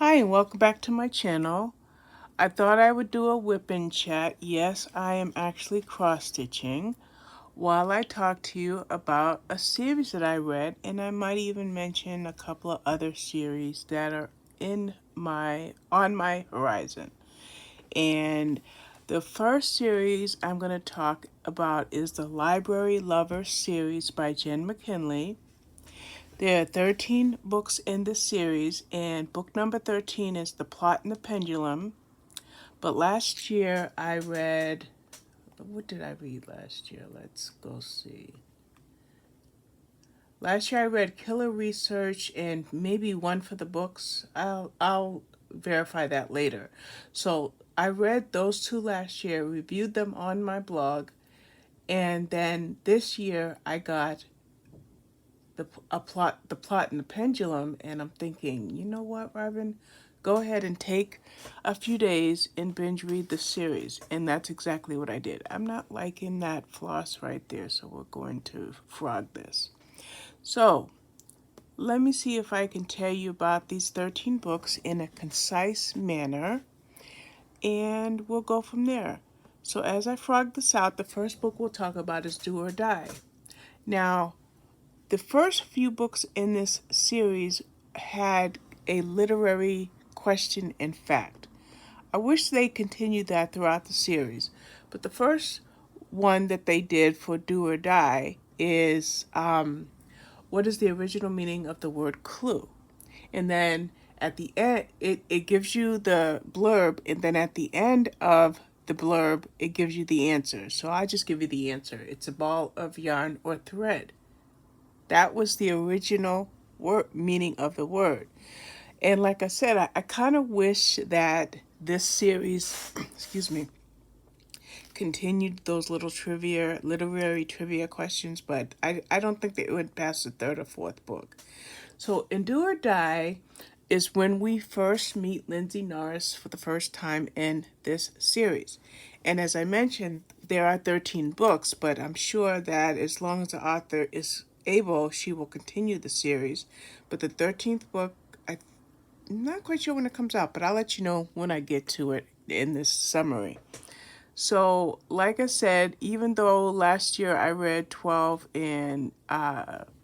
Hi and welcome back to my channel. I thought I would do a whip-in chat. Yes, I am actually cross-stitching while I talk to you about a series that I read, and I might even mention a couple of other series that are on my horizon. And the first series I'm going to talk about is the Library Lover series by Jenn McKinlay. There are 13 books in this series, and book number 13 is The Plot and the Pendulum. But last year I read, what did I read last year? Let's go see. Last year I read Killer Research and maybe One for the Books. I'll verify that later. So I read those two last year, reviewed them on my blog, and then this year I got the plot and the pendulum, and I'm thinking, you know what, Robin, go ahead and take a few days and binge read the series. And that's exactly what I did. I'm not liking that floss right there, so we're going to frog this. So let me see if I can tell you about these 13 books in a concise manner, and we'll go from there. So as I frog this out, the first book we'll talk about is Do or Die. Now, the first few books in this series had a literary question and fact. I wish they continued that throughout the series, but the first one that they did for Do or Die is what is the original meaning of the word clue? And then at the end, it gives you the blurb, and then at the end of the blurb, it gives you the answer. So I just give you the answer. It's a ball of yarn or thread. That was the original meaning of the word. And like I said, I kind of wish that this series, excuse me, continued those little literary trivia questions, but I don't think they went past the third or fourth book. So in Do or Die is when we first meet Lindsay Norris for the first time in this series. And as I mentioned, there are 13 books, but I'm sure that as long as the author is able, she will continue the series. But the 13th book, I'm not quite sure when it comes out, but I'll let you know when I get to it in this summary. So, like I said, even though last year I read 12 and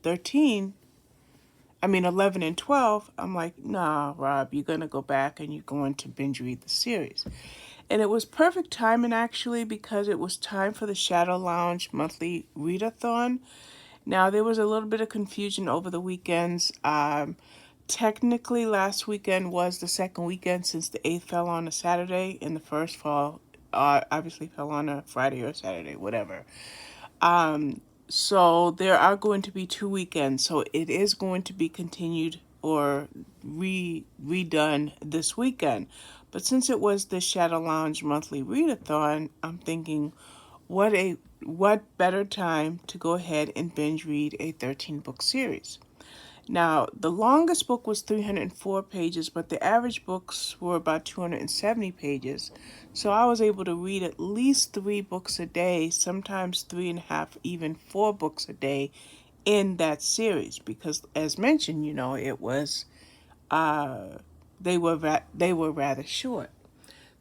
13, 11 and 12, I'm like, nah, Rob, you're going to go back and you're going to binge read the series. And it was perfect timing, actually, because it was time for the Shadow Lounge monthly readathon. Now, there was a little bit of confusion over the weekends. Technically, last weekend was the second weekend since the 8th fell on a Saturday, and the first obviously fell on a Friday or Saturday, whatever. So there are going to be 2 weekends, so it is going to be continued or redone this weekend. But since it was the Shadow Lounge monthly readathon, I'm thinking, what better time to go ahead and binge read a 13-book series. Now, the longest book was 304 pages, but the average books were about 270 pages. So I was able to read at least 3 books a day, sometimes 3.5, even 4 books a day in that series. Because, as mentioned, it was they were rather short.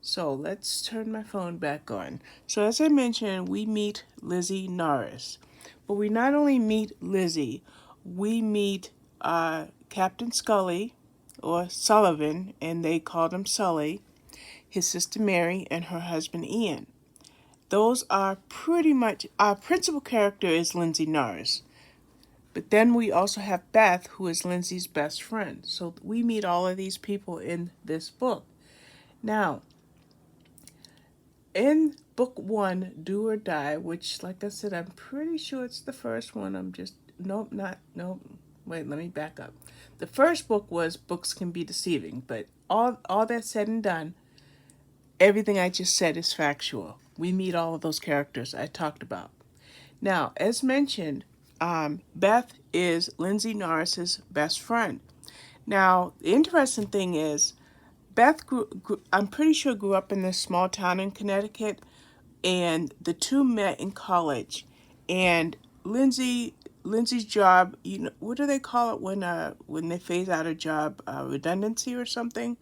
So let's turn my phone back on. So as I mentioned, we meet Lizzie Norris, but we not only meet Lizzie, we meet Captain Scully, or Sullivan, and they called him Sully, his sister Mary, and her husband Ian. Those are pretty much, our principal character is Lindsay Norris. But then we also have Beth, who is Lindsay's best friend. So we meet all of these people in this book. Now, in book 1, Do or Die, which, like I said, I'm pretty sure it's the first one. Wait, let me back up. The first book was Books Can Be Deceiving, but all that said and done, everything I just said is factual. We meet all of those characters I talked about. Now, as mentioned, Beth is Lindsay Norris's best friend. Now, the interesting thing is, Beth I'm pretty sure grew up in this small town in Connecticut, and the two met in college. And Lindsay Lindsay's job, what do they call it when they phase out a job, redundancy or something?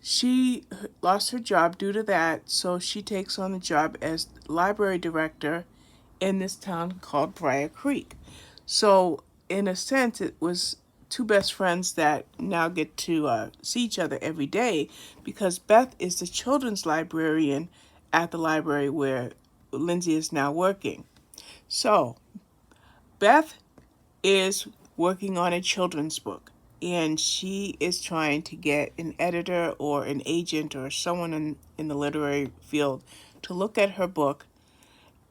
She lost her job due to that, so she takes on the job as library director in this town called Briar Creek. So, in a sense, it was two best friends that now get to see each other every day because Beth is the children's librarian at the library where Lindsay is now working. So, Beth is working on a children's book and she is trying to get an editor or an agent or someone in the literary field to look at her book.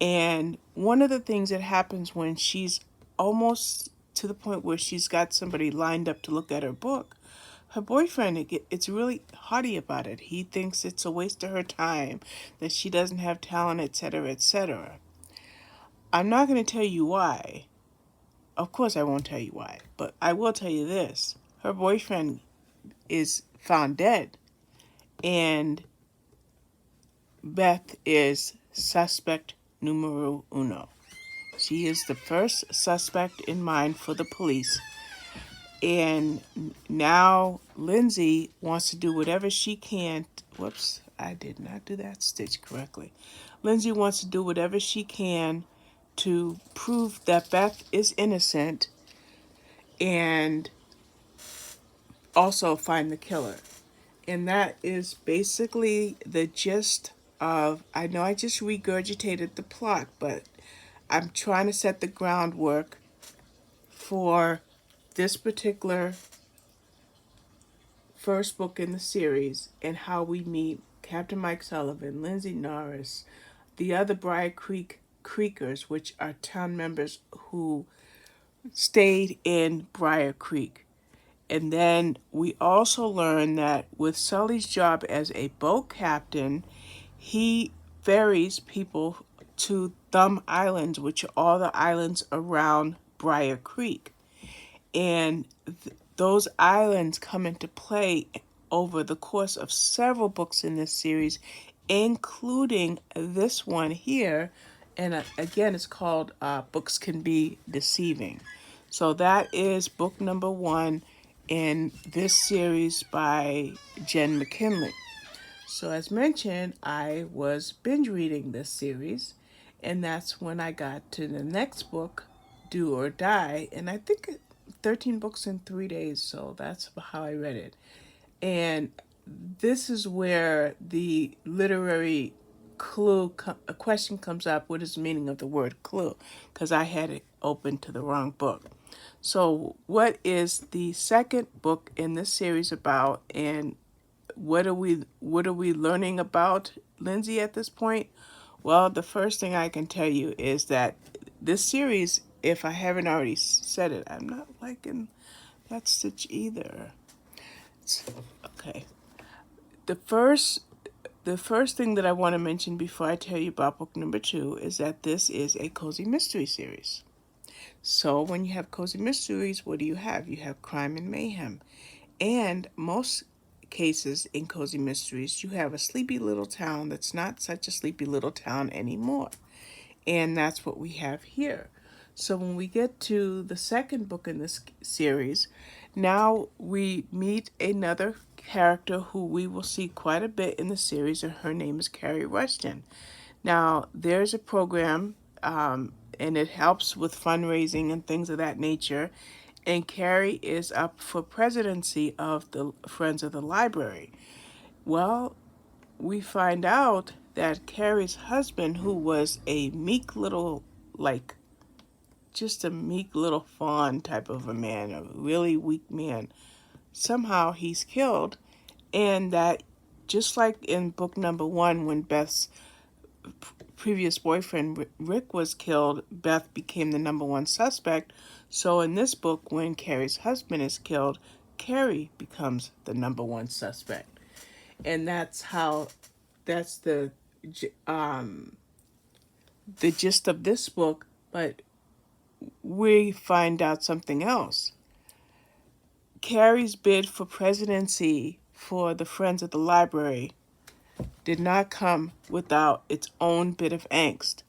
And one of the things that happens when she's almost to the point where she's got somebody lined up to look at her book, her boyfriend it's really haughty about it. He thinks it's a waste of her time, that she doesn't have talent, etc., etc. I'm not going to tell you why. Of course I won't tell you why, but I will tell you this. Her boyfriend is found dead, and Beth is suspect numero uno. She is the first suspect in mind for the police. And now Lindsay wants to do whatever she can. Whoops, I did not do that stitch correctly. Lindsay wants to do whatever she can to prove that Beth is innocent and also find the killer. And that is basically the gist of, I know I just regurgitated the plot, but I'm trying to set the groundwork for this particular first book in the series and how we meet Captain Mike Sullivan, Lindsay Norris, the other Briar Creek Creekers, which are town members who stayed in Briar Creek. And then we also learn that with Sully's job as a boat captain, he ferries people to Thumb Islands, which are all the islands around Briar Creek. And those islands come into play over the course of several books in this series, including this one here. And again, it's called Books Can Be Deceiving. So that is book number 1 in this series by Jenn McKinlay. So as mentioned, I was binge reading this series, and that's when I got to the next book, Do or Die, and I think 13 books in 3 days, so that's how I read it. And this is where the literary a question comes up. What is the meaning of the word clue? Because I had it open to the wrong book. So what is the second book in this series about, and what are we learning about Lindsay at this point? Well, the first thing I can tell you is that this series, if I haven't already said it, I'm not liking that stitch either. Okay. The first thing that I want to mention before I tell you about book number 2 is that this is a cozy mystery series. So when you have cozy mysteries, what do you have? You have crime and mayhem. And most cases in cozy mysteries, you have a sleepy little town that's not such a sleepy little town anymore. And that's what we have here. So when we get to the second book in this series, now we meet another character who we will see quite a bit in the series, and her name is Carrie Rushton. Now, there's a program, and it helps with fundraising and things of that nature, and Carrie is up for presidency of the Friends of the Library. Well, we find out that Carrie's husband, who was a meek little, just a meek little fawn type of a man, a really weak man, somehow he's killed, and that just like in book number 1, when Beth's previous boyfriend Rick was killed, Beth became the number 1 suspect. So in this book, when Carrie's husband is killed, Carrie becomes the number 1 suspect. And that's the gist of this book. But we find out something else. Carrie's bid for presidency for the Friends of the Library did not come without its own bit of angst.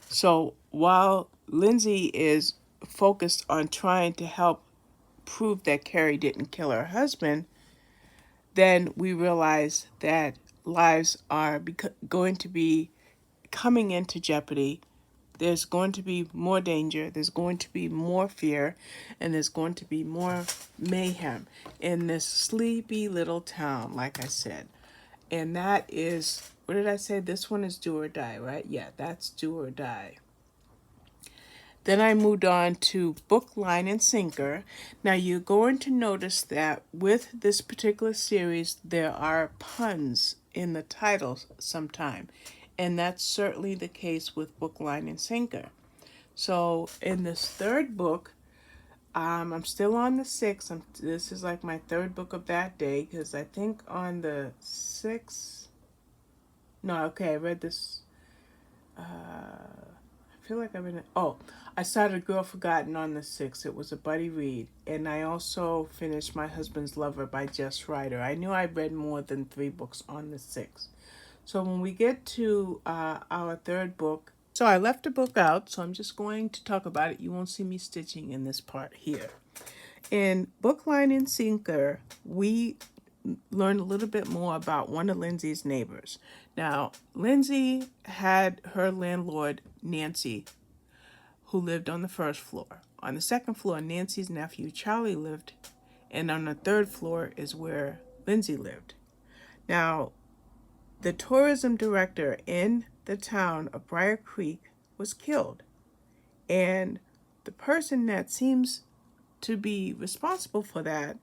So while Lindsay is focused on trying to help prove that Carrie didn't kill her husband, then we realize that lives are going to be coming into jeopardy. There's going to be more danger, there's going to be more fear, and there's going to be more mayhem in this sleepy little town, like I said. And that is, what did I say? This one is do or die, right? Yeah, that's do or die. Then I moved on to book, line, and sinker. Now you're going to notice that with this particular series, there are puns in the titles sometime. And that's certainly the case with book, line, and sinker. So in this third book, I'm still on the 6th. This is like my third book of that day, because I think on the 6th, no, okay, I read this, I feel like I've been, I started A Girl Forgotten on the 6th. It was a buddy read. And I also finished My Husband's Lover by Jess Ryder. I knew I read more than 3 books on the 6th. So when we get to our third book, so I left a book out, so I'm just going to talk about it. You won't see me stitching in this part here. In Book, Line, and Sinker, we learned a little bit more about one of Lindsay's neighbors. Now, Lindsay had her landlord, Nancy, who lived on the first floor. On the second floor, Nancy's nephew, Charlie, lived, and on the third floor is where Lindsay lived. Now, the tourism director in the town of Briar Creek was killed, and the person that seems to be responsible for that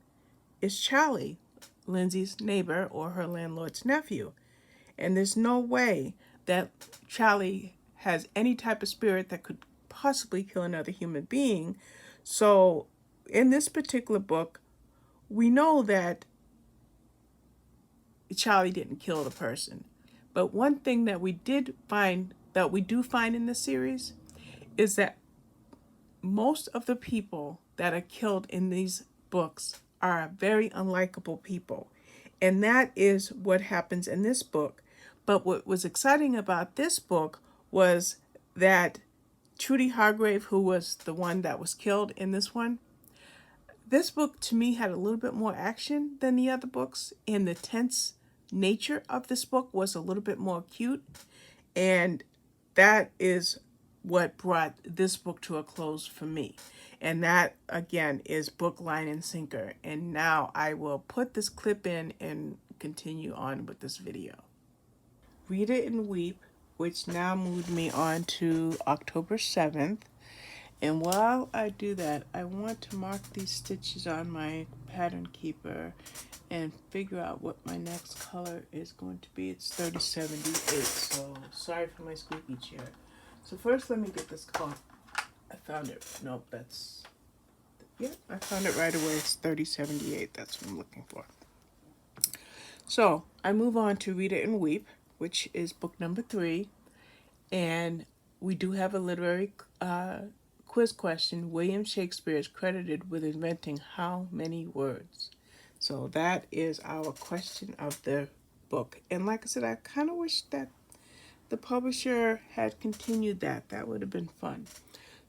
is Charlie, Lindsay's neighbor or her landlord's nephew. And there's no way that Charlie has any type of spirit that could possibly kill another human being. So in this particular book, we know that Charlie didn't kill the person. But one thing that we do find in the series is that most of the people that are killed in these books are very unlikable people. And that is what happens in this book. But what was exciting about this book was that Trudy Hargrave, who was the one that was killed in this one, this book to me had a little bit more action than the other books, and the tense nature of this book was a little bit more acute, and that is what brought this book to a close for me. And that, again, is Book, Line, and Sinker. And now I will put this clip in and continue on with this video. Read It and Weep, which now moved me on to October 7th. And while I do that, I want to mark these stitches on my pattern keeper and figure out what my next color is going to be. It's 3078, so sorry for my squeaky chair. So first let me get this cloth. I found it. Nope, that's, yeah, I found it right away. It's 3078, that's what I'm looking for. So I move on to Read It and Weep, which is book number 3. And we do have a literary quiz question. William Shakespeare is credited with inventing how many words? So that is our question of the book. And like I said, I kind of wish that the publisher had continued that. That would have been fun.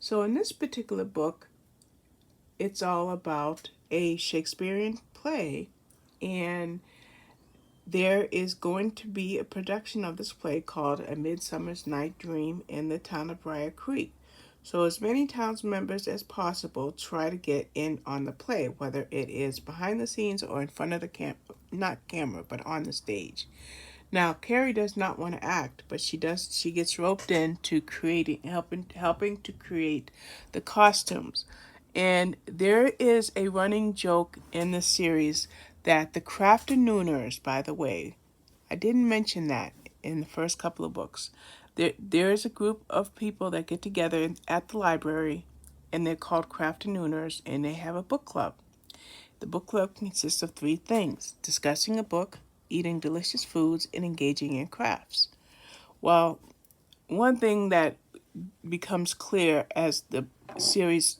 So in this particular book, it's all about a Shakespearean play, and there is going to be a production of this play called A Midsummer's Night Dream in the town of Briar Creek. So as many town's members as possible try to get in on the play, whether it is behind the scenes or in front of the not camera, but on the stage. Now, Carrie does not want to act, but she does. She gets roped in to helping to create the costumes. And there is a running joke in the series that the Crafternooners, by the way, I didn't mention that in the first couple of books. There is a group of people that get together at the library, and they're called Crafternooners, and they have a book club. The book club consists of 3 things: discussing a book, eating delicious foods, and engaging in crafts. Well, one thing that becomes clear as the series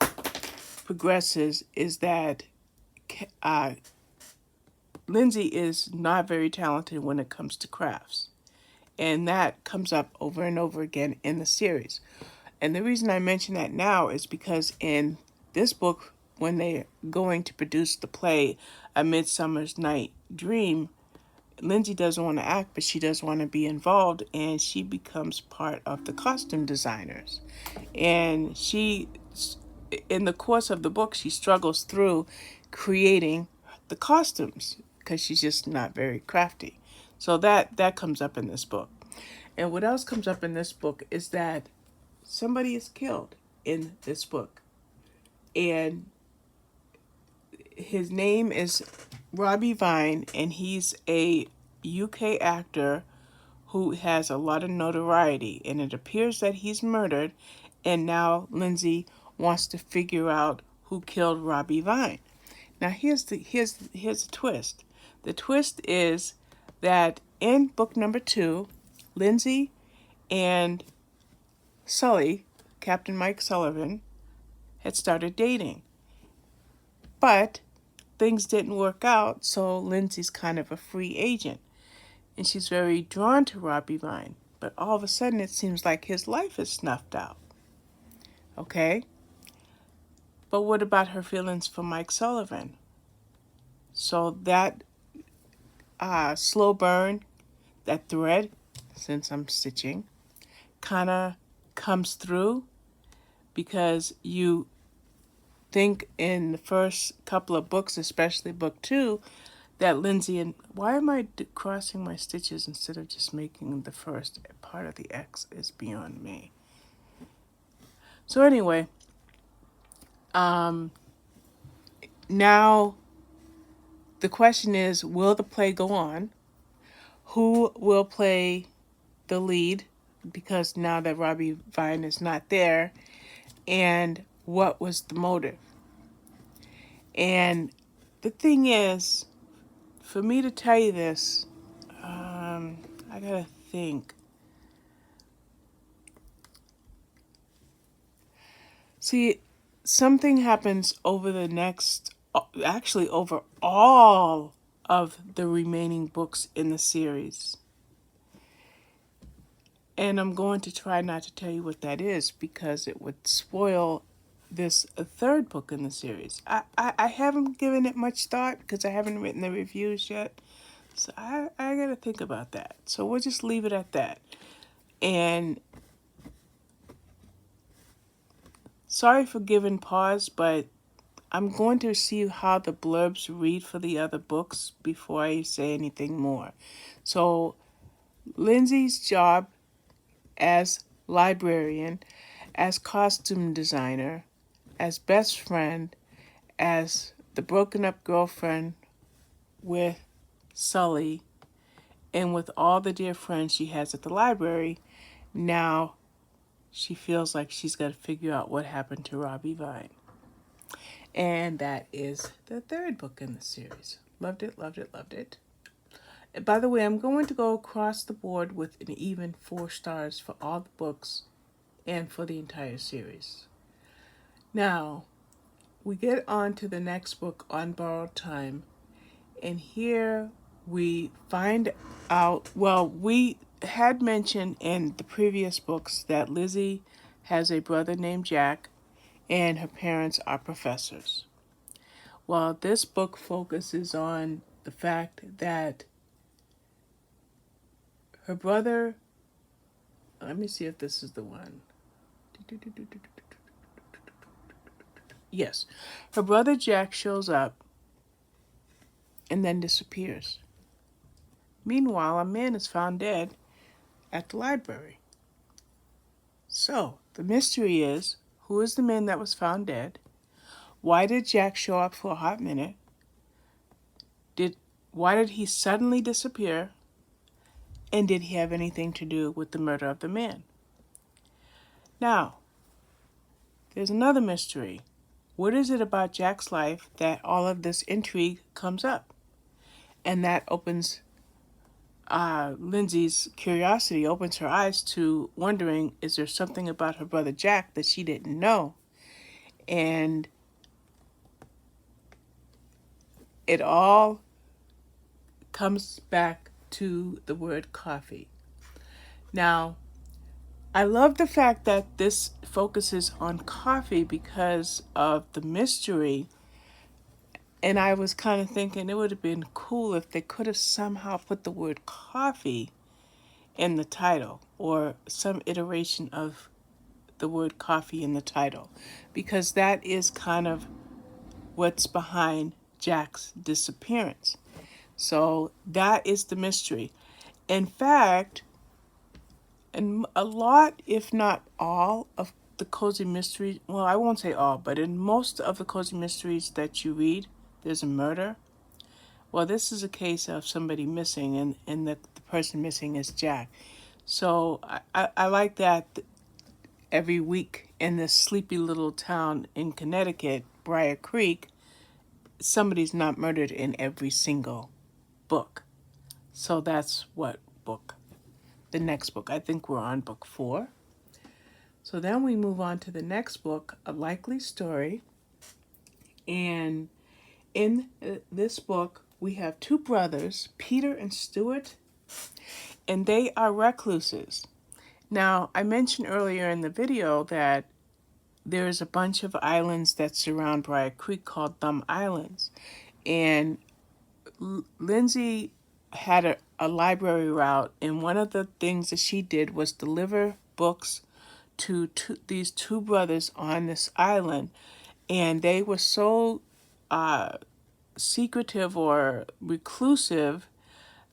progresses is that Lindsay is not very talented when it comes to crafts. And that comes up over and over again in the series. And the reason I mention that now is because in this book, when they're going to produce the play A Midsummer's Night Dream, Lindsay doesn't want to act, but she does want to be involved, and she becomes part of the costume designers. And she, in the course of the book, she struggles through creating the costumes because she's just not very crafty. So that comes up in this book. And what else comes up in this book is that somebody is killed in this book. And his name is Robbie Vine, and he's a UK actor who has a lot of notoriety. And it appears that he's murdered, and now Lindsay wants to figure out who killed Robbie Vine. Now here's the twist. The twist is that in book number 2, Lindsay and Sully, Captain Mike Sullivan, had started dating. But things didn't work out, so Lindsay's kind of a free agent. And she's very drawn to Robbie Vine. But all of a sudden, it seems like his life is snuffed out. Okay? But what about her feelings for Mike Sullivan? So that slow burn, that thread, since I'm stitching, kind of comes through because you think in the first couple of books, especially book 2, that Lindsay and... Why am I crossing my stitches instead of just making the first part of the X is beyond me. So anyway, now the question is, will the play go on? Who will play the lead? Because now that Robbie Vine is not there, and what was the motive? And the thing is, for me to tell you this, I gotta think. See, something happens over the next, actually over all of the remaining books in the series. And I'm going to try not to tell you what that is because it would spoil this third book in the series. I haven't given it much thought because I haven't written the reviews yet. So I got to think about that. So we'll just leave it at that. And sorry for giving pause, but I'm going to see how the blurbs read for the other books before I say anything more. So Lindsay's job as librarian, as costume designer, as best friend, as the broken up girlfriend with Sully, and with all the dear friends she has at the library, now she feels like she's got to figure out what happened to Robbie Vine. And that is the third book in the series. Loved it, loved it, loved it. And by the way, I'm going to go across the board with an even 4 stars for all the books and for the entire series. Now, we get on to the next book, On Borrowed Time. And here we find out, well, we had mentioned in the previous books that Lizzie has a brother named Jack and her parents are professors. Well, this book focuses on the fact that her brother, let me see if this is the one. Yes, her brother Jack shows up and then disappears. Meanwhile, a man is found dead at the library. So, the mystery is, who is the man that was found dead? Why did Jack show up for a hot minute? Why did he suddenly disappear? And did he have anything to do with the murder of the man? Now, there's another mystery. What is it about Jack's life that all of this intrigue comes up? And that opens Lindsay's curiosity, opens her eyes to wondering, is there something about her brother Jack that she didn't know? And it all comes back to the word coffee. Now, I love the fact that this focuses on coffee because of the mystery. And I was kind of thinking it would have been cool if they could have somehow put the word coffee in the title, or some iteration of the word coffee in the title, because that is kind of what's behind Jack's disappearance. So that is the mystery. In fact, and a lot, if not all, of the cozy mysteries, well, I won't say all, but in most of the cozy mysteries that you read, there's a murder. Well, this is a case of somebody missing, and the person missing is Jack. So I like that every week in this sleepy little town in Connecticut, Briar Creek, somebody's not murdered in every single book. So that's what book? The next book. I think we're on book 4. So then we move on to the next book, A Likely Story. And in this book, we have 2 brothers, Peter and Stuart, and they are recluses. Now, I mentioned earlier in the video that there's a bunch of islands that surround Briar Creek called Thumb Islands. And Lindsay had a library route, and one of the things that she did was deliver books to these 2 brothers on this island. And they were so secretive or reclusive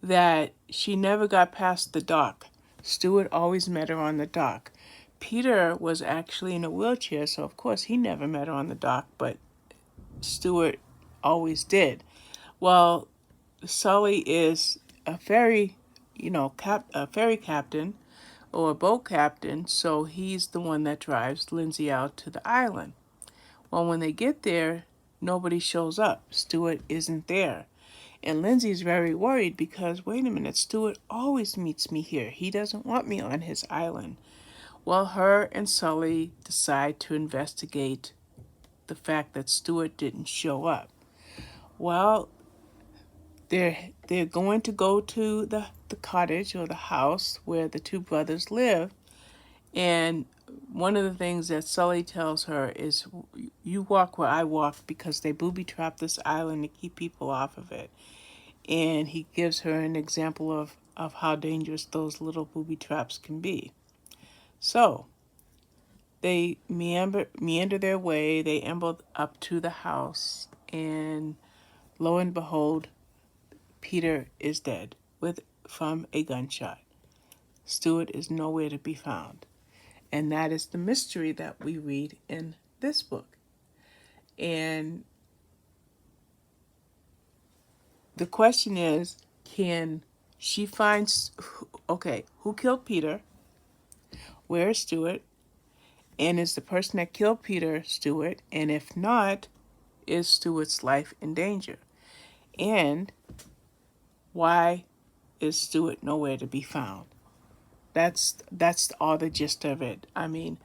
that she never got past the dock. Stuart always met her on the dock. Peter was actually in a wheelchair, so of course he never met her on the dock, but Stuart always did. Well, Sully is a ferry, a ferry captain or a boat captain, so he's the one that drives Lindsay out to the island. Well, when they get there, nobody shows up. Stuart isn't there. And Lindsay's very worried because, wait a minute, Stuart always meets me here. He doesn't want me on his island. Well, her and Sully decide to investigate the fact that Stuart didn't show up. Well, they're going to go to the cottage or the house where the 2 brothers live. And one of the things that Sully tells her is, you walk where I walk, because they booby trap this island to keep people off of it. And he gives her an example of how dangerous those little booby traps can be. So they meander their way, they amble up to the house, and lo and behold, Peter is dead from a gunshot. Stuart is nowhere to be found. And that is the mystery that we read in this book. And the question is, can she find, who killed Peter? Where is Stuart? And is the person that killed Peter Stuart? And if not, is Stuart's life in danger? And why is Stuart nowhere to be found? That's all the gist of it. I mean,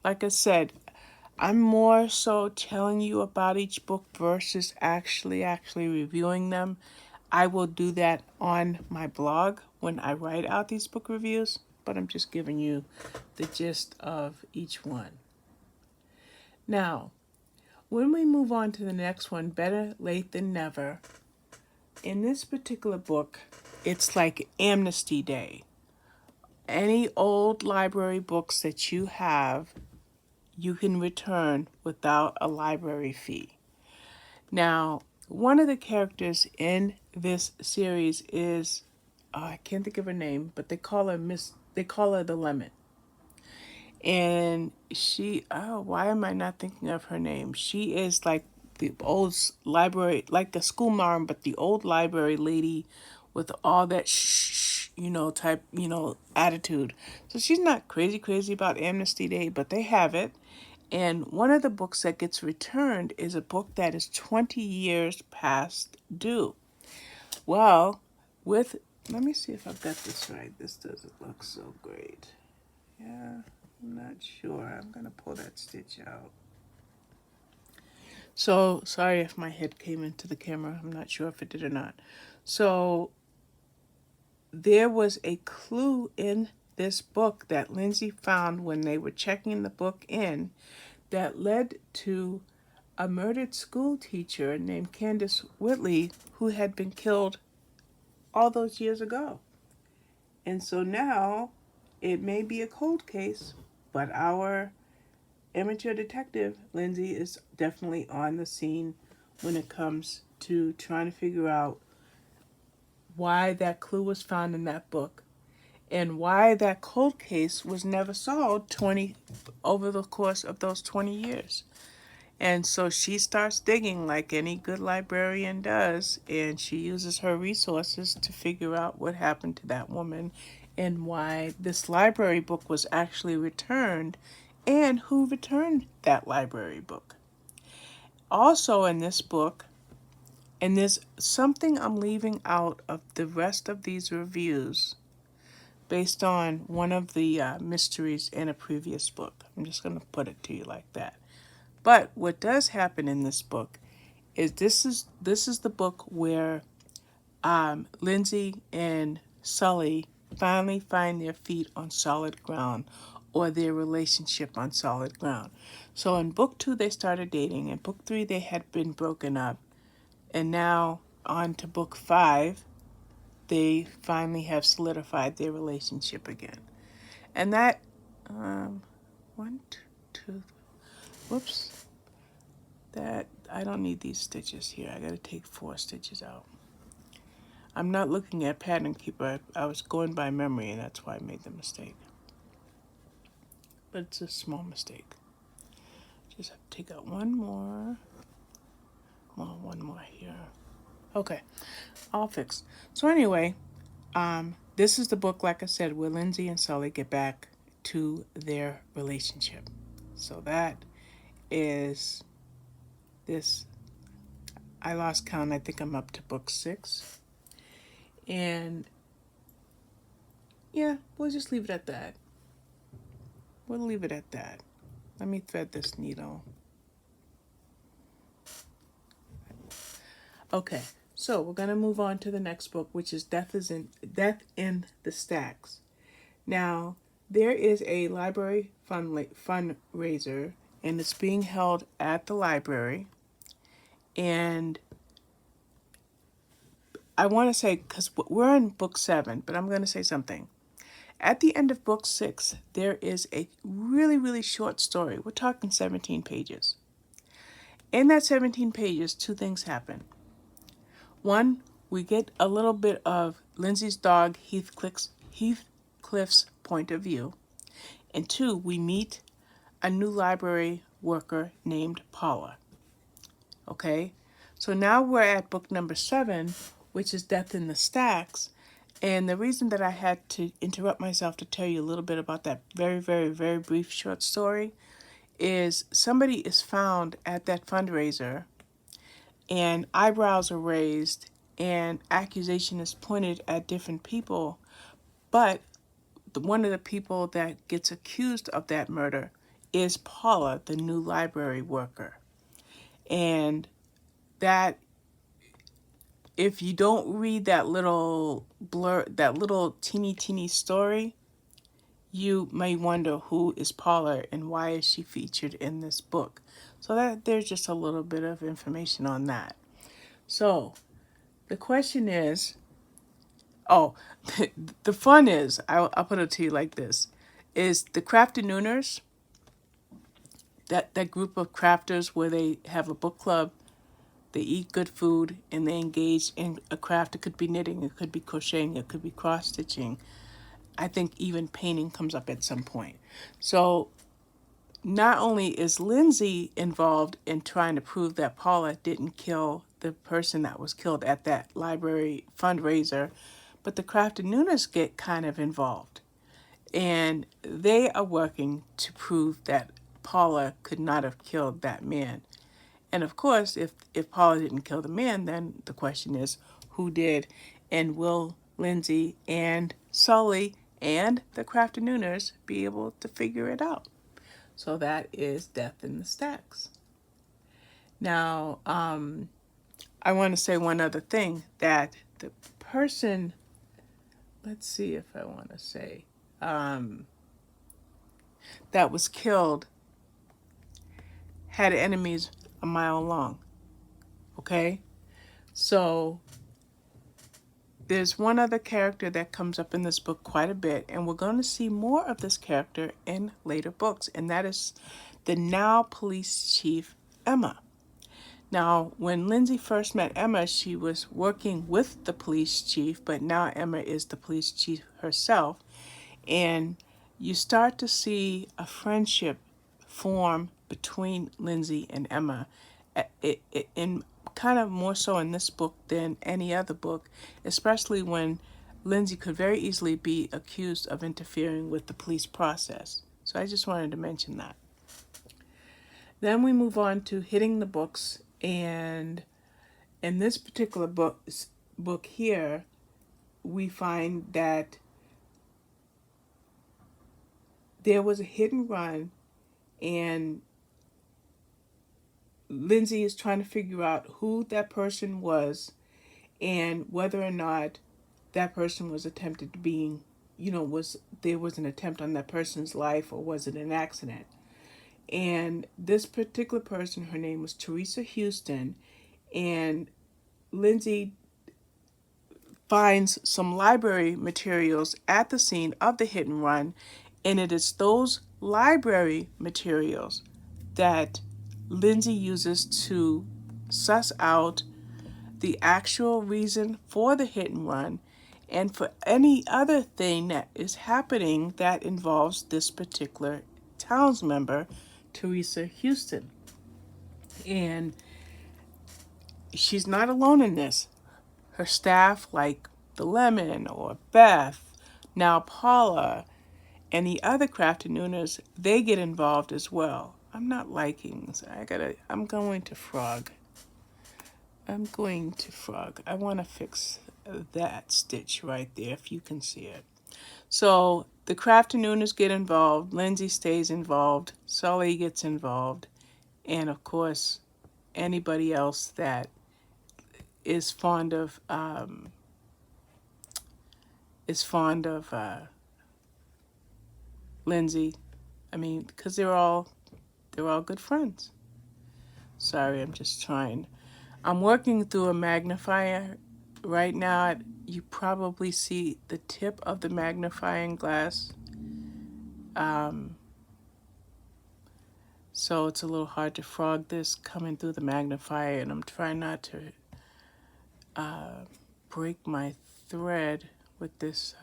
like I said, I'm more so telling you about each book versus actually reviewing them. I will do that on my blog when I write out these book reviews, but I'm just giving you the gist of each one. Now, when we move on to the next one, Better Late Than Never, in this particular book, it's like Amnesty Day. Any old library books that you have, you can return without a library fee. Now, one of the characters in this series is, I can't think of her name, but they call her the Lemon. And she, why am I not thinking of her name? She is like the old library, like a school mom, but the old library lady with all that type, attitude. So she's not crazy about Amnesty Day, but they have it. And one of the books that gets returned is a book that is 20 years past due. Well, let me see if I've got this right. This doesn't look so great. Yeah, I'm not sure. I'm going to pull that stitch out. So, sorry if my head came into the camera. I'm not sure if it did or not. So, there was a clue in this book that Lindsay found when they were checking the book in that led to a murdered school teacher named Candace Whitley who had been killed all those years ago. And so now it may be a cold case, but our amateur detective, Lindsay, is definitely on the scene when it comes to trying to figure out why that clue was found in that book and why that cold case was never solved over the course of those 20 years. And so she starts digging like any good librarian does, and she uses her resources to figure out what happened to that woman and why this library book was actually returned and who returned that library book. Also in this book, and there's something I'm leaving out of the rest of these reviews based on one of the mysteries in a previous book. I'm just going to put it to you like that. But what does happen in this book is this is the book where Lindsay and Sully finally find their feet on solid ground, or their relationship on solid ground. So in book 2 they started dating, in book 3 they had been broken up, and now on to book 5 they finally have solidified their relationship again. And that one, two, whoops. That I don't need these stitches here. I gotta take 4 stitches out. I'm not looking at Pattern Keeper. I was going by memory, and that's why I made the mistake. But it's a small mistake. Just have to take out one more. Well, one more here. Okay, all fixed. So anyway, this is the book, like I said, where Lindsay and Sully get back to their relationship. So that is this. I lost count. I think I'm up to book 6. And yeah, we'll just leave it at that. We'll leave it at that. Let me thread this needle. Okay, so we're going to move on to the next book, which is Death in the Stacks. Now, there is a library fundraiser, and it's being held at the library. And I want to say, because we're in book 7, but I'm going to say something. At the end of book 6, there is a really, really short story. We're talking 17 pages. In that 17 pages, 2 things happen. One, we get a little bit of Lindsay's dog, Heathcliff's point of view. And 2, we meet a new library worker named Paula. Okay? So now we're at book number 7, which is Death in the Stacks. And the reason that I had to interrupt myself to tell you a little bit about that very, very, very brief short story is somebody is found at that fundraiser and eyebrows are raised and accusation is pointed at different people. But one of the people that gets accused of that murder is Paula, the new library worker. And that, if you don't read that little teeny story, you may wonder who is Paula and why is she featured in this book. So that there's just a little bit of information on that. So the question is, the fun is, I'll put it to you like this, is the Crafternooners, that group of crafters where they have a book club. They eat good food and they engage in a craft. It could be knitting, it could be crocheting, it could be cross-stitching. I think even painting comes up at some point. So not only is Lindsay involved in trying to prove that Paula didn't kill the person that was killed at that library fundraiser, but the Crafternooners get kind of involved. And they are working to prove that Paula could not have killed that man. And of course, if Paula didn't kill the man, then the question is, who did? And will Lindsay and Sully and the Crafternooners be able to figure it out? So that is Death in the Stacks. Now, I want to say one other thing, that the person, let's see if I want to say, that was killed had enemies a mile long. Okay? So there's one other character that comes up in this book quite a bit, and we're going to see more of this character in later books, and that is the now police chief, Emma. Now, when Lindsay first met Emma, she was working with the police chief, but now Emma is the police chief herself. And you start to see a friendship form between Lindsay and Emma, in kind of more so in this book than any other book, especially when Lindsay could very easily be accused of interfering with the police process. So I just wanted to mention that. Then we move on to hitting the books, and in this particular book here, we find that there was a hit and run, and Lindsay is trying to figure out who that person was and whether or not that person was attempted to being, was there was an attempt on that person's life, or was it an accident? And this particular person, her name was Teresa Houston, and Lindsay finds some library materials at the scene of the hit and run, and it is those library materials that Lindsay uses to suss out the actual reason for the hit and run and for any other thing that is happening that involves this particular town's member, Teresa Houston. And she's not alone in this. Her staff, like the Lemon or Beth, now Paula, and the other crafty nooners, they get involved as well. I'm not liking this. I'm going to frog. I want to fix that stitch right there, if you can see it. So the crafty nooners get involved. Lindsay stays involved. Sully gets involved. And of course, anybody else that is fond of Lindsay. I mean, because they're all good friends. Sorry, I'm working through a magnifier right now. You probably see the tip of the magnifying glass. So it's a little hard to frog this coming through the magnifier, and I'm trying not to break my thread with this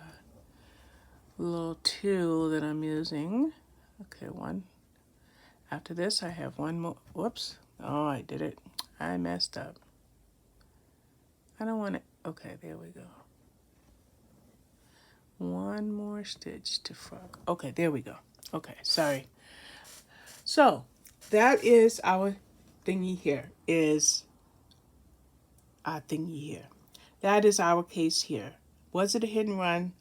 little tool that I'm using. Okay, one. After this, I have one more. Whoops. Oh, I did it. I messed up. I don't want it. Okay, there we go. One more stitch to frog. Okay, there we go. Okay, sorry. So, that is our thingy here. That is our case here. Was it a hit and run?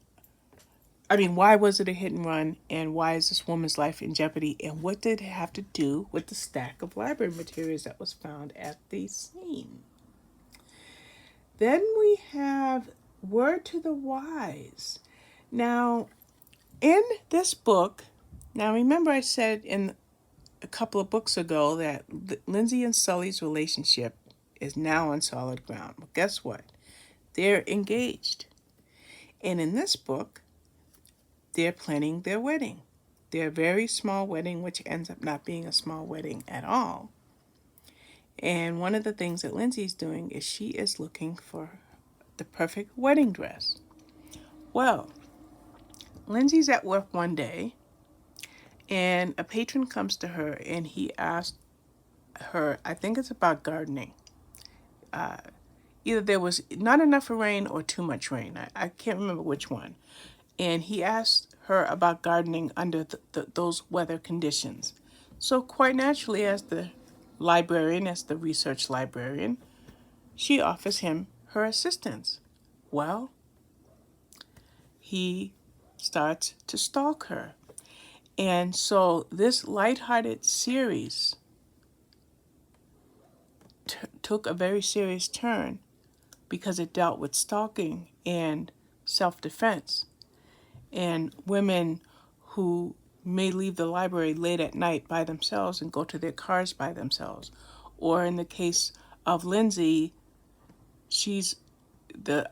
Why was it a hit and run, and why is this woman's life in jeopardy, and what did it have to do with the stack of library materials that was found at the scene? Then we have Word to the Wise. Now, in this book, remember I said in a couple of books ago that Lindsay and Sully's relationship is now on solid ground. Well, guess what? They're engaged. And in this book, they're planning their wedding. Their very small wedding, which ends up not being a small wedding at all. And one of the things that Lindsay's doing is she is looking for the perfect wedding dress. Well, Lindsay's at work one day, and a patron comes to her, and he asked her, I think it's about gardening. Either there was not enough rain or too much rain. I can't remember which one. And he asked her about gardening under those weather conditions. So quite naturally, as the research librarian, she offers him her assistance. Well, he starts to stalk her. And so this lighthearted series took a very serious turn because it dealt with stalking and self-defense. and women who may leave the library late at night by themselves and go to their cars by themselves. Or in the case of Lindsay, she's the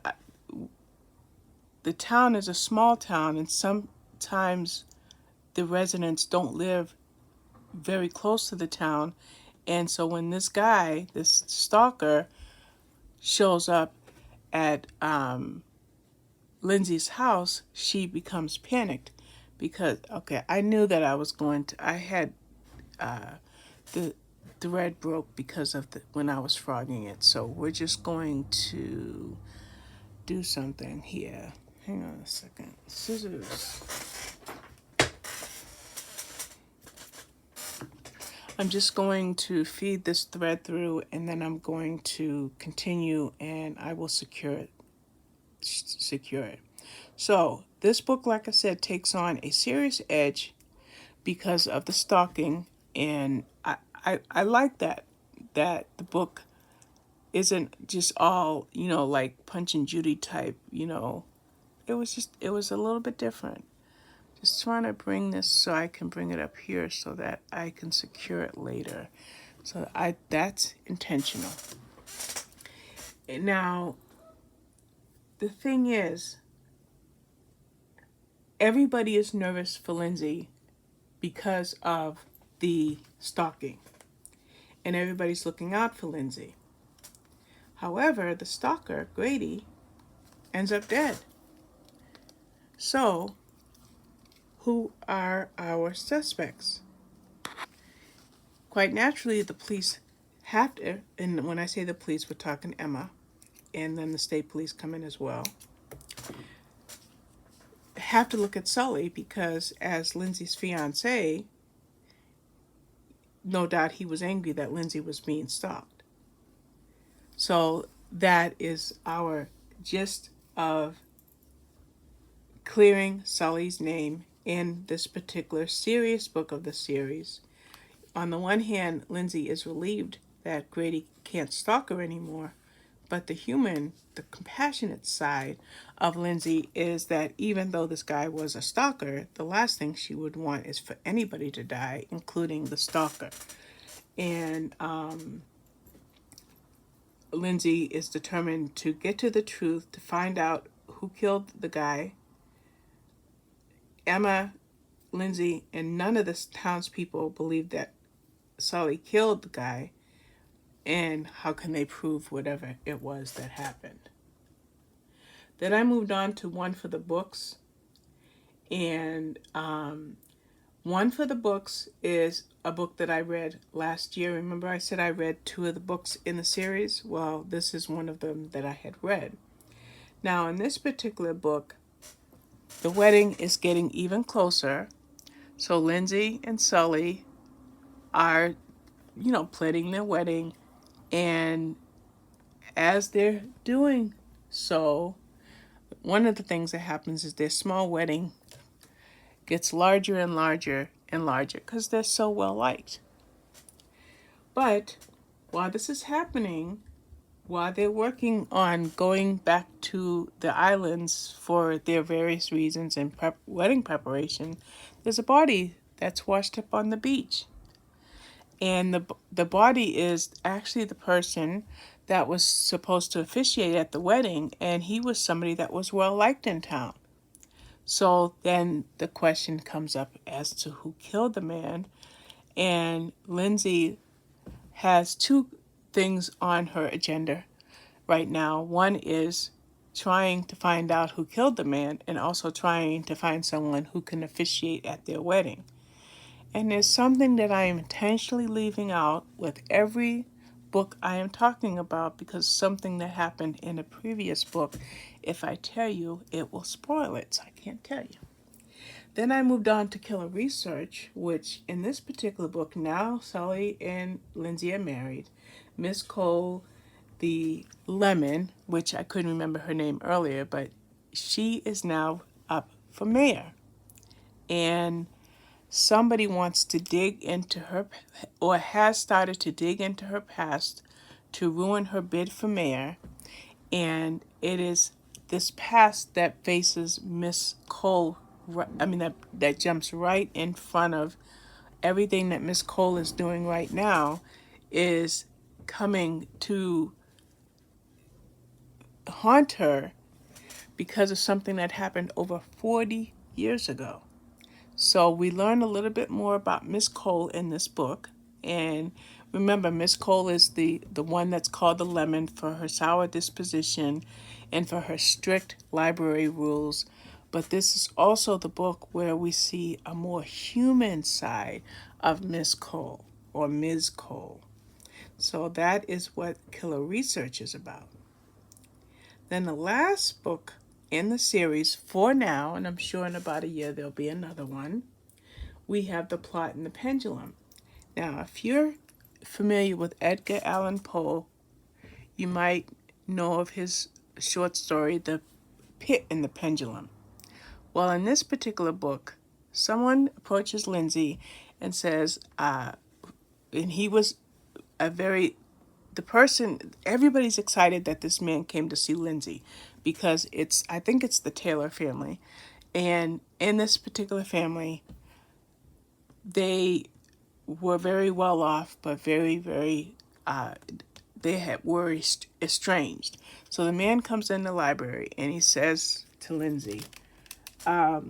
the town is a small town, and sometimes the residents don't live very close to the town. And so when this guy, this stalker, shows up at Lindsay's house, she becomes panicked because, okay, I knew that I had the thread broke because of when I was frogging it. So we're just going to do something here. Hang on a second. Scissors. I'm just going to feed this thread through, and then I'm going to continue, and I will secure it. So this book, like I said, takes on a serious edge because of the stalking, and I like that the book isn't just all, like Punch and Judy type. It was a little bit different. Just trying to bring this so I can bring it up here so that I can secure it later. So that's intentional. Now, the thing is, everybody is nervous for Lindsay because of the stalking. And everybody's looking out for Lindsay. However, the stalker, Grady, ends up dead. So, who are our suspects? Quite naturally, the police have to, and when I say the police, we're talking Emma, and then the state police come in as well, have to look at Sully because as Lindsay's fiance, no doubt he was angry that Lindsay was being stalked. So that is our gist of clearing Sully's name in this particular serious book of the series. On the one hand, Lindsay is relieved that Grady can't stalk her anymore, but the compassionate side of Lindsay is that even though this guy was a stalker, the last thing she would want is for anybody to die, including the stalker. And Lindsay is determined to get to the truth, to find out who killed the guy. Emma, Lindsay, and none of the townspeople believe that Sully killed the guy, and how can they prove whatever it was that happened? Then I moved on to One for the Books, and One for the Books is a book that I read last year. Remember I said I read 2 of the books in the series? Well, this is one of them that I had read. Now, in this particular book, the wedding is getting even closer. So Lindsay and Sully are, planning their wedding. And as they're doing so, one of the things that happens is their small wedding gets larger and larger and larger because they're so well liked. But while this is happening, while they're working on going back to the islands for their various reasons and wedding preparation, there's a body that's washed up on the beach. And the body is actually the person that was supposed to officiate at the wedding, and he was somebody that was well liked in town. So then the question comes up as to who killed the man, and Lindsay has 2 things on her agenda right now. One is trying to find out who killed the man, and also trying to find someone who can officiate at their wedding. And there's something that I am intentionally leaving out with every book I am talking about, because something that happened in a previous book, if I tell you, it will spoil it, so I can't tell you. Then I moved on to Killer Research, which in this particular book, now Sully and Lindsay are married. Miss Cole, the lemon, which I couldn't remember her name earlier, but she is now up for mayor. And somebody wants to dig into her, or has started to dig into her past to ruin her bid for mayor. And it is this past that faces Miss Cole that jumps right in front of everything that Miss Cole is doing right now, is coming to haunt her because of something that happened over 40 years ago. So we learn a little bit more about Miss Cole in this book. And remember, Miss Cole is the one that's called the Lemon for her sour disposition and for her strict library rules. But this is also the book where we see a more human side of Miss Cole or Ms. Cole. So that is what Killer Research is about. Then the last book in the series for now, and I'm sure in about a year there'll be another one, we have The Plot and the Pendulum. Now, if you're familiar with Edgar Allan Poe, you might know of his short story, The Pit and the Pendulum. Well, in this particular book, someone approaches Lindsay and says, and he was everybody's excited that this man came to see Lindsay because I think it's the Taylor family. And in this particular family, they were very well off, but very, very, were estranged. So the man comes in the library and he says to Lindsay, I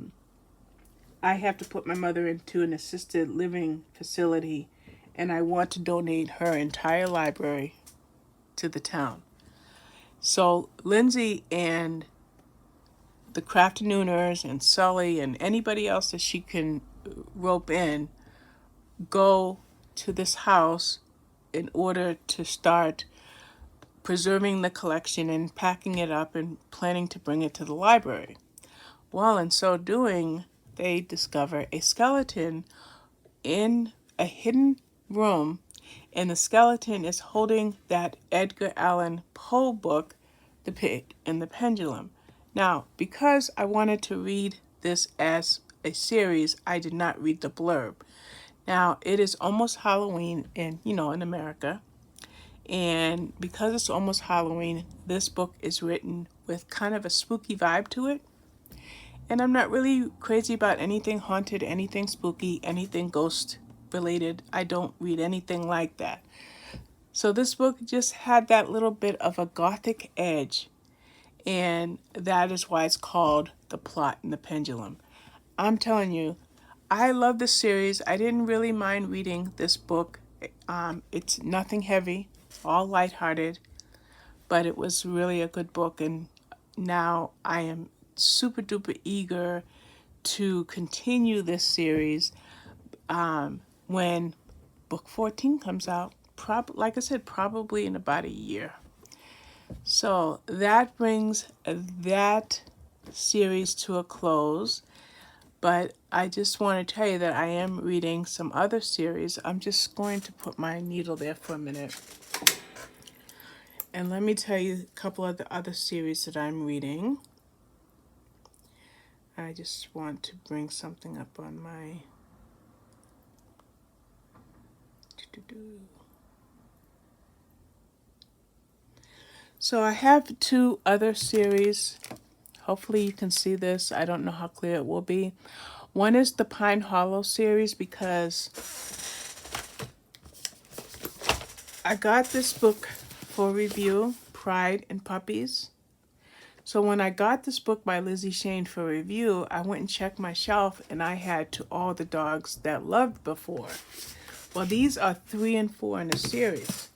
have to put my mother into an assisted living facility and I want to donate her entire library to the town. So Lindsay and the Crafternooners and Sully and anybody else that she can rope in go to this house in order to start preserving the collection and packing it up and planning to bring it to the library. While in so doing, they discover a skeleton in a hidden room, and the skeleton is holding that Edgar Allan Poe book, The Pit and the Pendulum. Now, because I wanted to read this as a series, I did not read the blurb. Now, it is almost Halloween in America. And because it's almost Halloween, this book is written with kind of a spooky vibe to it. And I'm not really crazy about anything haunted, anything spooky, anything ghost related. I don't read anything like that. So this book just had that little bit of a gothic edge. And that is why it's called The Plot and the Pendulum. I'm telling you, I love this series. I didn't really mind reading this book. It's nothing heavy, all lighthearted, but it was really a good book. And now I am super duper eager to continue this series when book 14 comes out. Like I said, probably in about a year. So that brings that series to a close. But I just want to tell you that I am reading some other series. I'm just going to put my needle there for a minute. And let me tell you a couple of the other series that I'm reading. I just want to bring something up on my... So I have two other series. Hopefully you can see this. I don't know how clear it will be. One is the Pine Hollow series because I got this book for review, Pride and Puppies. So when I got this book by Lizzie Shane for review, I went and checked my shelf and I had To All the Dogs That Loved Before. Well, these are 3 and 4 in the series.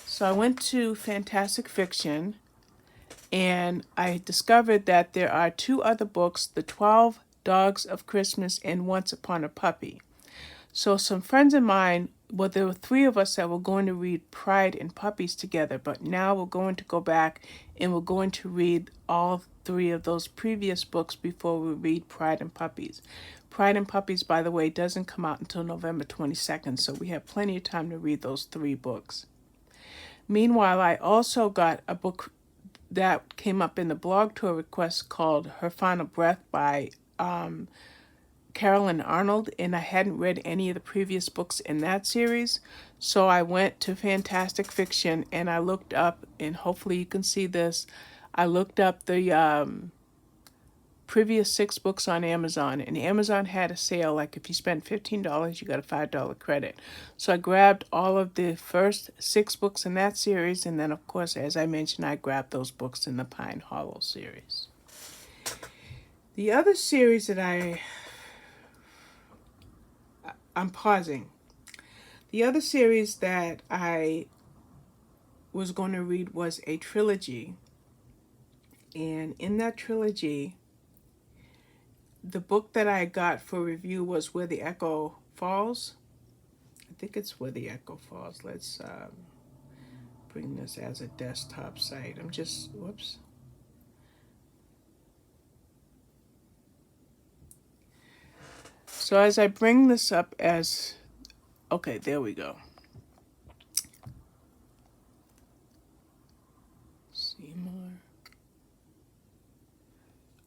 So I went to Fantastic Fiction and I discovered that there are 2 other books, The 12 Dogs of Christmas and Once Upon a Puppy. So some friends of mine, well, there were 3 of us that were going to read Pride and Puppies together, but now we're going to go back and we're going to read all 3 of those previous books before we read Pride and Puppies. Pride and Puppies, by the way, doesn't come out until November 22nd, so we have plenty of time to read those 3 books. Meanwhile, I also got a book that came up in the blog tour request called Her Final Breath by Carolyn Arnold, and I hadn't read any of the previous books in that series. So I went to Fantastic Fiction and I looked up, and hopefully you can see this, I looked up the previous 6 books on Amazon, and Amazon had a sale, like if you spent $15, you got a $5 credit. So I grabbed all of the first 6 books in that series, and then of course, as I mentioned, I grabbed those books in the Pine Hollow series. The other series that I'm pausing. The other series that I was going to read was a trilogy. And in that trilogy, the book that I got for review was Where the Echo Falls. I think it's Where the Echo Falls. Let's bring this as a desktop site. Whoops. So as I bring this up as, okay, there we go.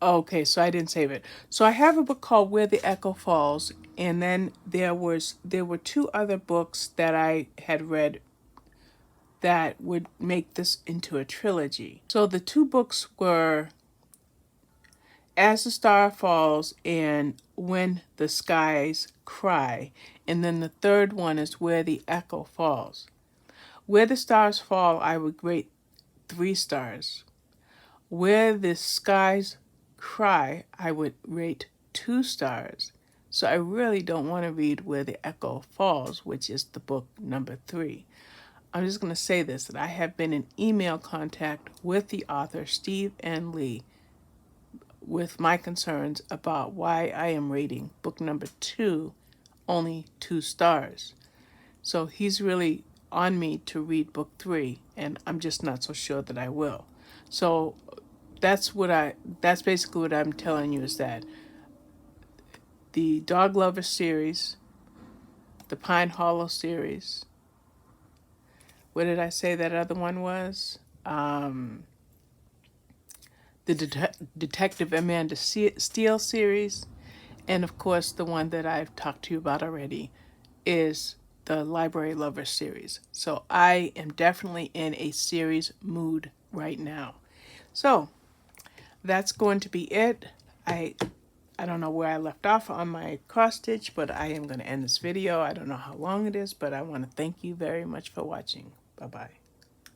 Okay, so I didn't save it. So I have a book called Where the Echo Falls, and then there were 2 other books that I had read that would make this into a trilogy. So the 2 books were As the Star Falls and When the Skies Cry, and then the third one is Where the Echo Falls. Where the Stars Fall, I would rate 3 stars. Where the Skies Cry, I would rate 2 stars. So I really don't want to read Where the Echo Falls, which is the book number 3. I'm just going to say this, that I have been in email contact with the author, Steve N. Lee, with my concerns about why I am rating book number 2 only 2 stars. So he's really on me to read book 3, and I'm just not so sure that I will. So that's basically what I'm telling you, is that the Dog Lover series, the Pine Hollow series, what did I say that other one was? The Detective Amanda Steele series, and of course the one that I've talked to you about already is the Library Lover series. So I am definitely in a series mood right now. So that's going to be it. I don't know where I left off on my cross stitch, but I am going to end this video. I don't know how long it is, but I want to thank you very much for watching. Bye-bye.